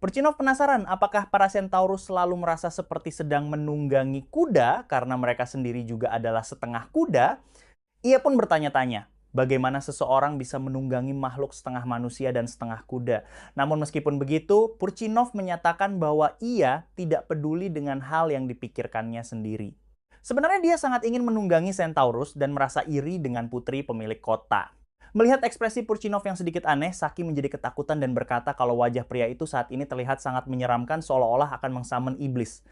Purchinov penasaran apakah para Centaurus selalu merasa seperti sedang menunggangi kuda karena mereka sendiri juga adalah setengah kuda. Ia pun bertanya-tanya, bagaimana seseorang bisa menunggangi makhluk setengah manusia dan setengah kuda. Namun meskipun begitu, Purchinov menyatakan bahwa ia tidak peduli dengan hal yang dipikirkannya sendiri. Sebenarnya dia sangat ingin menunggangi Centaurus dan merasa iri dengan putri pemilik kota. Melihat ekspresi Purchinov yang sedikit aneh, Saki menjadi ketakutan dan berkata kalau wajah pria itu saat ini terlihat sangat menyeramkan seolah-olah akan mengsummon iblis.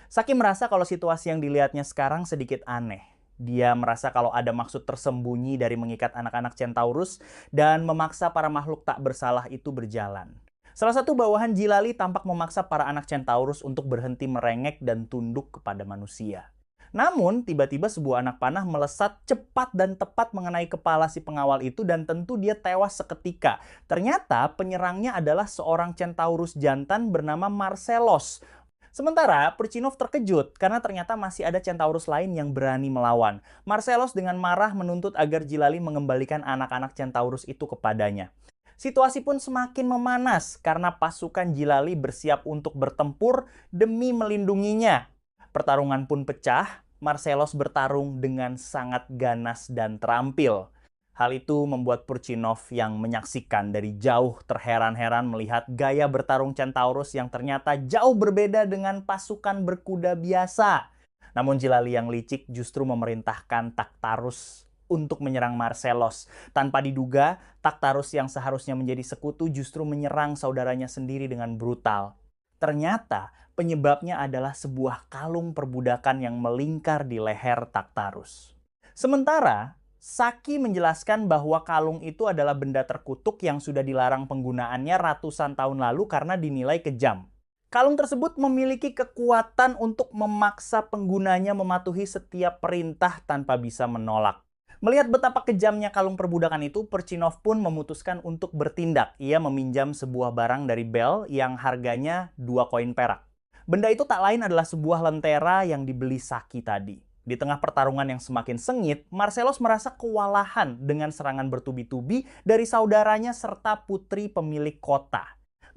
Saki merasa kalau situasi yang dilihatnya sekarang sedikit aneh. Dia merasa kalau ada maksud tersembunyi dari mengikat anak-anak Centaurus dan memaksa para makhluk tak bersalah itu berjalan. Salah satu bawahan Jilali tampak memaksa para anak Centaurus untuk berhenti merengek dan tunduk kepada manusia. Namun, tiba-tiba sebuah anak panah melesat cepat dan tepat mengenai kepala si pengawal itu dan tentu dia tewas seketika. Ternyata penyerangnya adalah seorang Centaurus jantan bernama Marcelos. Sementara, Purchinov terkejut karena ternyata masih ada Centaurus lain yang berani melawan. Marcelos dengan marah menuntut agar Jilali mengembalikan anak-anak Centaurus itu kepadanya. Situasi pun semakin memanas karena pasukan Jilali bersiap untuk bertempur demi melindunginya. Pertarungan pun pecah, Marcelos bertarung dengan sangat ganas dan terampil. Hal itu membuat Purchinov yang menyaksikan dari jauh terheran-heran melihat gaya bertarung Centaurus yang ternyata jauh berbeda dengan pasukan berkuda biasa. Namun Jilali yang licik justru memerintahkan Taktarus untuk menyerang Marcelos. Tanpa diduga, Taktarus yang seharusnya menjadi sekutu justru menyerang saudaranya sendiri dengan brutal. Ternyata penyebabnya adalah sebuah kalung perbudakan yang melingkar di leher Taktarus. Sementara Saki menjelaskan bahwa kalung itu adalah benda terkutuk yang sudah dilarang penggunaannya ratusan tahun lalu karena dinilai kejam. Kalung tersebut memiliki kekuatan untuk memaksa penggunanya mematuhi setiap perintah tanpa bisa menolak. Melihat betapa kejamnya kalung perbudakan itu, Purchinov pun memutuskan untuk bertindak. Ia meminjam sebuah barang dari Bell yang harganya 2 koin perak. Benda itu tak lain adalah sebuah lentera yang dibeli Saki tadi. Di tengah pertarungan yang semakin sengit, Marcelos merasa kewalahan dengan serangan bertubi-tubi dari saudaranya serta putri pemilik kota.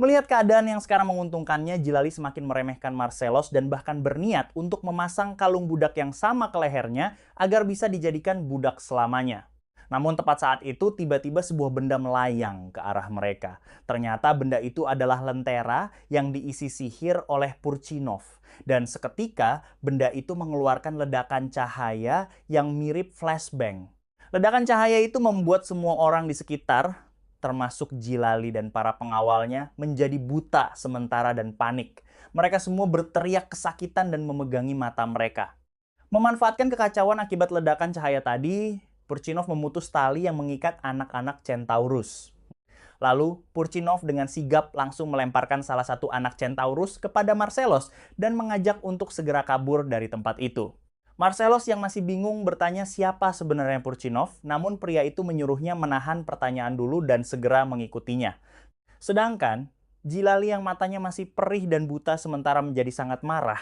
Melihat keadaan yang sekarang menguntungkannya, Jilali semakin meremehkan Marcelos dan bahkan berniat untuk memasang kalung budak yang sama ke lehernya agar bisa dijadikan budak selamanya. Namun tepat saat itu tiba-tiba sebuah benda melayang ke arah mereka. Ternyata benda itu adalah lentera yang diisi sihir oleh Purchinov. Dan seketika benda itu mengeluarkan ledakan cahaya yang mirip flashbang. Ledakan cahaya itu membuat semua orang di sekitar, termasuk Jilali dan para pengawalnya, menjadi buta sementara dan panik. Mereka semua berteriak kesakitan dan memegangi mata mereka. Memanfaatkan kekacauan akibat ledakan cahaya tadi, Purchinov memutus tali yang mengikat anak-anak Centaurus. Lalu, Purchinov dengan sigap langsung melemparkan salah satu anak Centaurus kepada Marcelos dan mengajak untuk segera kabur dari tempat itu. Marcelos yang masih bingung bertanya siapa sebenarnya Purchinov, namun pria itu menyuruhnya menahan pertanyaan dulu dan segera mengikutinya. Sedangkan, Jilali yang matanya masih perih dan buta sementara menjadi sangat marah.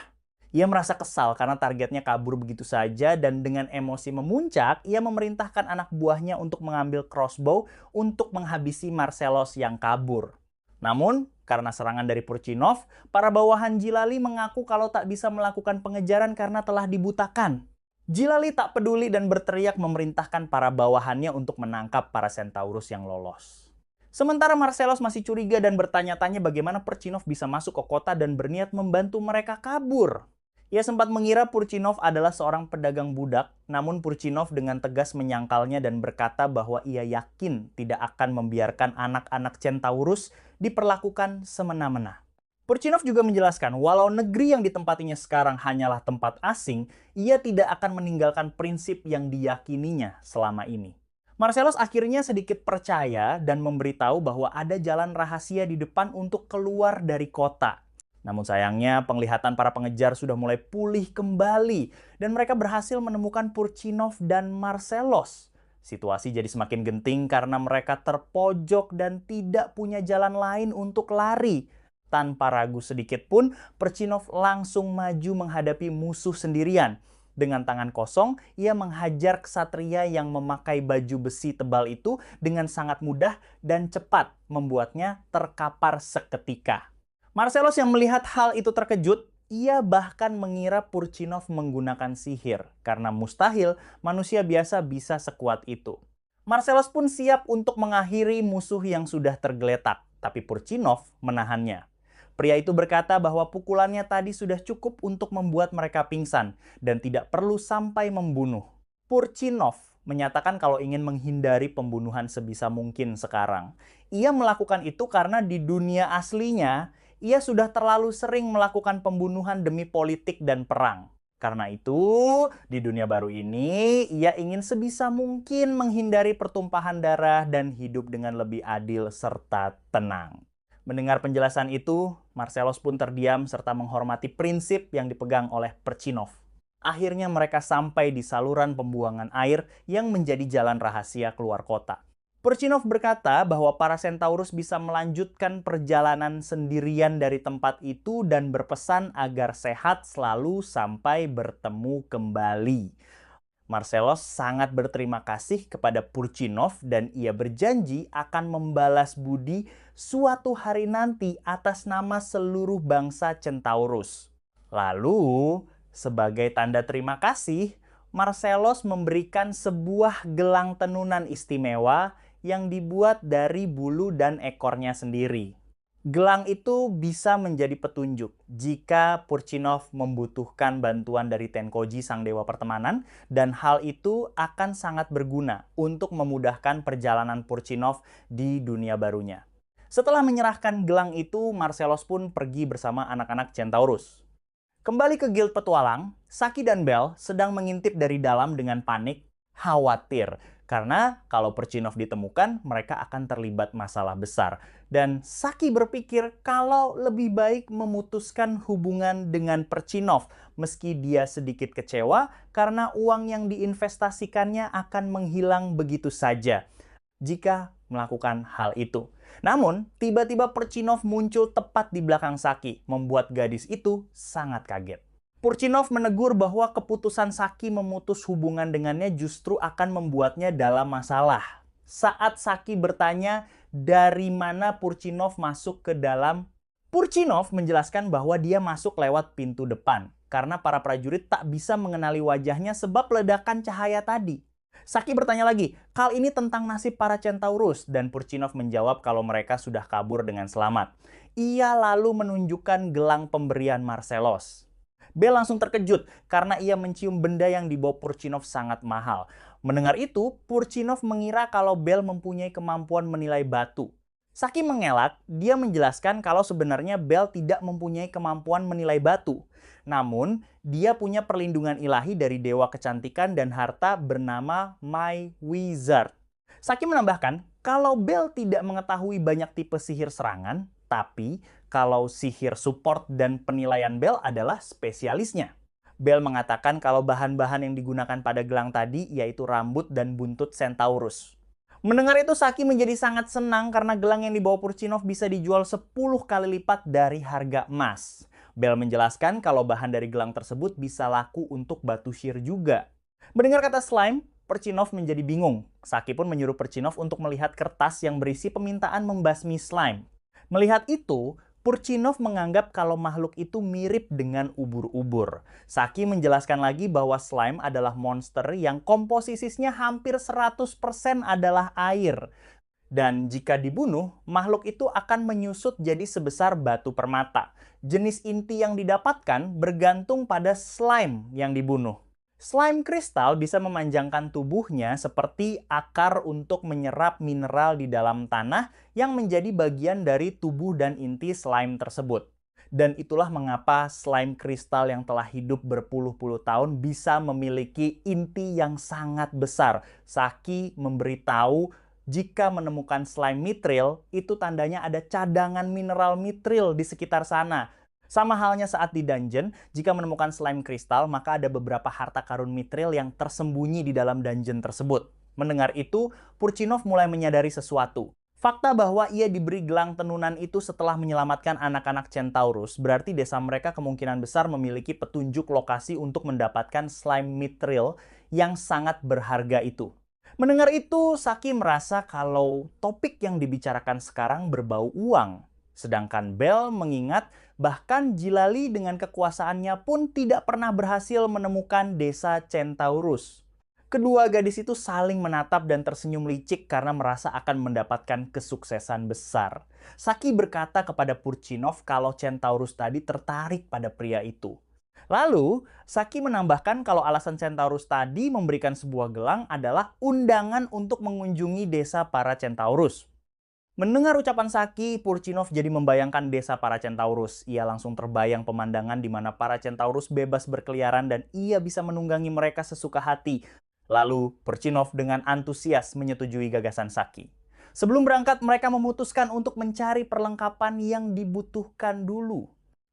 Ia merasa kesal karena targetnya kabur begitu saja dan dengan emosi memuncak, ia memerintahkan anak buahnya untuk mengambil crossbow untuk menghabisi Marcelos yang kabur. Namun, karena serangan dari Purchinov, para bawahan Jilali mengaku kalau tak bisa melakukan pengejaran karena telah dibutakan. Jilali tak peduli dan berteriak memerintahkan para bawahannya untuk menangkap para Centaurus yang lolos. Sementara Marcelos masih curiga dan bertanya-tanya bagaimana Purchinov bisa masuk ke kota dan berniat membantu mereka kabur. Ia sempat mengira Purchinov adalah seorang pedagang budak, namun Purchinov dengan tegas menyangkalnya dan berkata bahwa ia yakin tidak akan membiarkan anak-anak Centaurus diperlakukan semena-mena. Purchinov juga menjelaskan, walau negeri yang ditempatinya sekarang hanyalah tempat asing, ia tidak akan meninggalkan prinsip yang diyakininya selama ini. Marcelos akhirnya sedikit percaya dan memberitahu bahwa ada jalan rahasia di depan untuk keluar dari kota. Namun sayangnya penglihatan para pengejar sudah mulai pulih kembali dan mereka berhasil menemukan Purchinov dan Marcelos. Situasi jadi semakin genting karena mereka terpojok dan tidak punya jalan lain untuk lari. Tanpa ragu sedikit pun, Purchinov langsung maju menghadapi musuh sendirian. Dengan tangan kosong, ia menghajar ksatria yang memakai baju besi tebal itu dengan sangat mudah dan cepat, membuatnya terkapar seketika. Marcellus yang melihat hal itu terkejut, ia bahkan mengira Purchinov menggunakan sihir, karena mustahil manusia biasa bisa sekuat itu. Marcellus pun siap untuk mengakhiri musuh yang sudah tergeletak, tapi Purchinov menahannya. Pria itu berkata bahwa pukulannya tadi sudah cukup untuk membuat mereka pingsan dan tidak perlu sampai membunuh. Purchinov menyatakan kalau ingin menghindari pembunuhan sebisa mungkin sekarang. Ia melakukan itu karena di dunia aslinya, ia sudah terlalu sering melakukan pembunuhan demi politik dan perang. Karena itu, di dunia baru ini, ia ingin sebisa mungkin menghindari pertumpahan darah dan hidup dengan lebih adil serta tenang. Mendengar penjelasan itu, Marcellus pun terdiam serta menghormati prinsip yang dipegang oleh Purchinov. Akhirnya mereka sampai di saluran pembuangan air yang menjadi jalan rahasia keluar kota. Purchinov berkata bahwa para Centaurus bisa melanjutkan perjalanan sendirian dari tempat itu dan berpesan agar sehat selalu sampai bertemu kembali. Marcellus sangat berterima kasih kepada Purchinov dan ia berjanji akan membalas budi suatu hari nanti atas nama seluruh bangsa Centaurus. Lalu, sebagai tanda terima kasih, Marcellus memberikan sebuah gelang tenunan istimewa yang dibuat dari bulu dan ekornya sendiri. Gelang itu bisa menjadi petunjuk jika Purchinov membutuhkan bantuan dari Tenkoji, sang dewa pertemanan, dan hal itu akan sangat berguna untuk memudahkan perjalanan Purchinov di dunia barunya. Setelah menyerahkan gelang itu, Marcellus pun pergi bersama anak-anak Centaurus. Kembali ke Guild Petualang, Saki dan Bell sedang mengintip dari dalam dengan panik, khawatir. Karena kalau Purchinov ditemukan, mereka akan terlibat masalah besar. Dan Saki berpikir kalau lebih baik memutuskan hubungan dengan Purchinov, meski dia sedikit kecewa karena uang yang diinvestasikannya akan menghilang begitu saja jika melakukan hal itu. Namun, tiba-tiba Purchinov muncul tepat di belakang Saki, membuat gadis itu sangat kaget. Purchinov menegur bahwa keputusan Saki memutus hubungan dengannya justru akan membuatnya dalam masalah. Saat Saki bertanya dari mana Purchinov masuk ke dalam, Purchinov menjelaskan bahwa dia masuk lewat pintu depan, karena para prajurit tak bisa mengenali wajahnya sebab ledakan cahaya tadi. Saki bertanya lagi, kal ini tentang nasib para Centaurus, dan Purchinov menjawab kalau mereka sudah kabur dengan selamat. Ia lalu menunjukkan gelang pemberian Marcellus. Bell langsung terkejut karena ia mencium benda yang dibawa Purchinov sangat mahal. Mendengar itu, Purchinov mengira kalau Bell mempunyai kemampuan menilai batu. Saki mengelak, dia menjelaskan kalau sebenarnya Bell tidak mempunyai kemampuan menilai batu. Namun, dia punya perlindungan ilahi dari dewa kecantikan dan harta bernama My Wizard. Saki menambahkan, kalau Bell tidak mengetahui banyak tipe sihir serangan, tapi kalau sihir support dan penilaian Bell adalah spesialisnya. Bell mengatakan kalau bahan-bahan yang digunakan pada gelang tadi yaitu rambut dan buntut Centaurus. Mendengar itu, Saki menjadi sangat senang karena gelang yang dibawa Purchinov bisa dijual 10 kali lipat dari harga emas. Bell menjelaskan kalau bahan dari gelang tersebut bisa laku untuk batu syir juga. Mendengar kata slime, Purchinov menjadi bingung. Saki pun menyuruh Purchinov untuk melihat kertas yang berisi permintaan membasmi slime. Melihat itu, Purchinov menganggap kalau makhluk itu mirip dengan ubur-ubur. Saki menjelaskan lagi bahwa slime adalah monster yang komposisinya hampir 100% adalah air. Dan jika dibunuh, makhluk itu akan menyusut jadi sebesar batu permata. Jenis inti yang didapatkan bergantung pada slime yang dibunuh. Slime kristal bisa memanjangkan tubuhnya seperti akar untuk menyerap mineral di dalam tanah yang menjadi bagian dari tubuh dan inti slime tersebut. Dan itulah mengapa slime kristal yang telah hidup berpuluh-puluh tahun bisa memiliki inti yang sangat besar. Saki memberitahu jika menemukan slime mithril, itu tandanya ada cadangan mineral mithril di sekitar sana. Sama halnya saat di dungeon, jika menemukan slime kristal, maka ada beberapa harta karun mithril yang tersembunyi di dalam dungeon tersebut. Mendengar itu, Purchinov mulai menyadari sesuatu. Fakta bahwa ia diberi gelang tenunan itu setelah menyelamatkan anak-anak Centaurus, berarti desa mereka kemungkinan besar memiliki petunjuk lokasi untuk mendapatkan slime mithril yang sangat berharga itu. Mendengar itu, Saki merasa kalau topik yang dibicarakan sekarang berbau uang. Sedangkan Bel mengingat bahkan Jilali dengan kekuasaannya pun tidak pernah berhasil menemukan desa Centaurus. Kedua gadis itu saling menatap dan tersenyum licik karena merasa akan mendapatkan kesuksesan besar. Saki berkata kepada Purchinov kalau Centaurus tadi tertarik pada pria itu. Lalu, Saki menambahkan kalau alasan Centaurus tadi memberikan sebuah gelang adalah undangan untuk mengunjungi desa para Centaurus. Mendengar ucapan Saki, Purchinov jadi membayangkan desa para Centaurus. Ia langsung terbayang pemandangan di mana para Centaurus bebas berkeliaran dan ia bisa menunggangi mereka sesuka hati. Lalu, Purchinov dengan antusias menyetujui gagasan Saki. Sebelum berangkat, mereka memutuskan untuk mencari perlengkapan yang dibutuhkan dulu.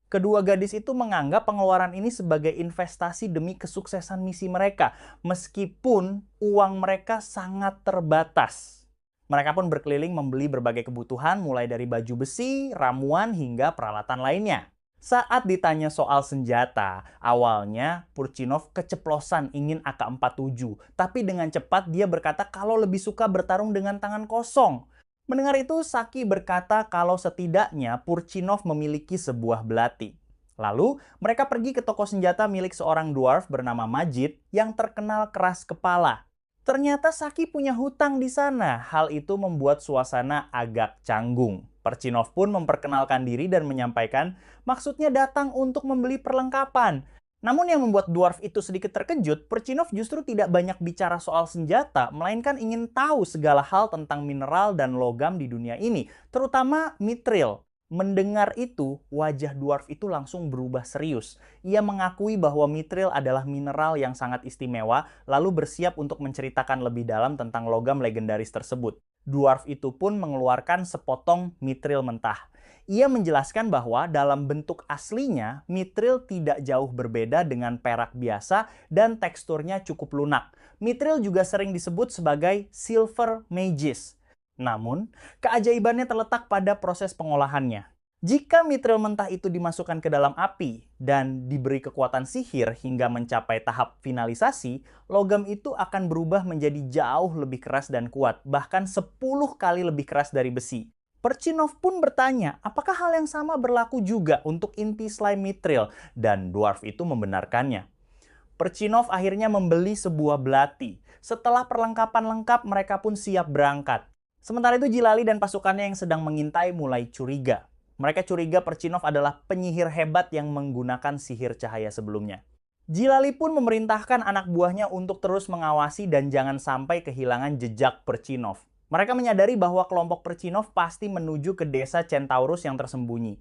Kedua gadis itu menganggap pengeluaran ini sebagai investasi demi kesuksesan misi mereka, meskipun uang mereka sangat terbatas. Mereka pun berkeliling membeli berbagai kebutuhan mulai dari baju besi, ramuan, hingga peralatan lainnya. Saat ditanya soal senjata, awalnya Purchinov keceplosan ingin AK-47, tapi dengan cepat dia berkata kalau lebih suka bertarung dengan tangan kosong. Mendengar itu, Saki berkata kalau setidaknya Purchinov memiliki sebuah belati. Lalu, mereka pergi ke toko senjata milik seorang dwarf bernama Majid yang terkenal keras kepala. Ternyata Saki punya hutang di sana. Hal itu membuat suasana agak canggung. Purchinov pun memperkenalkan diri dan menyampaikan maksudnya datang untuk membeli perlengkapan. Namun yang membuat dwarf itu sedikit terkejut, Purchinov justru tidak banyak bicara soal senjata, melainkan ingin tahu segala hal tentang mineral dan logam di dunia ini, terutama mithril. Mendengar itu, wajah dwarf itu langsung berubah serius. Ia mengakui bahwa mithril adalah mineral yang sangat istimewa, lalu bersiap untuk menceritakan lebih dalam tentang logam legendaris tersebut. Dwarf itu pun mengeluarkan sepotong mithril mentah. Ia menjelaskan bahwa dalam bentuk aslinya, mithril tidak jauh berbeda dengan perak biasa dan teksturnya cukup lunak. Mithril juga sering disebut sebagai silver magis. Namun, keajaibannya terletak pada proses pengolahannya. Jika mithril mentah itu dimasukkan ke dalam api dan diberi kekuatan sihir hingga mencapai tahap finalisasi, logam itu akan berubah menjadi jauh lebih keras dan kuat, bahkan 10 kali lebih keras dari besi. Purchinov pun bertanya, apakah hal yang sama berlaku juga untuk inti slime mithril? Dan dwarf itu membenarkannya. Purchinov akhirnya membeli sebuah belati. Setelah perlengkapan lengkap, mereka pun siap berangkat. Sementara itu Jilali dan pasukannya yang sedang mengintai mulai curiga. Mereka curiga Purchinov adalah penyihir hebat yang menggunakan sihir cahaya sebelumnya. Jilali pun memerintahkan anak buahnya untuk terus mengawasi dan jangan sampai kehilangan jejak Purchinov. Mereka menyadari bahwa kelompok Purchinov pasti menuju ke desa Centaurus yang tersembunyi.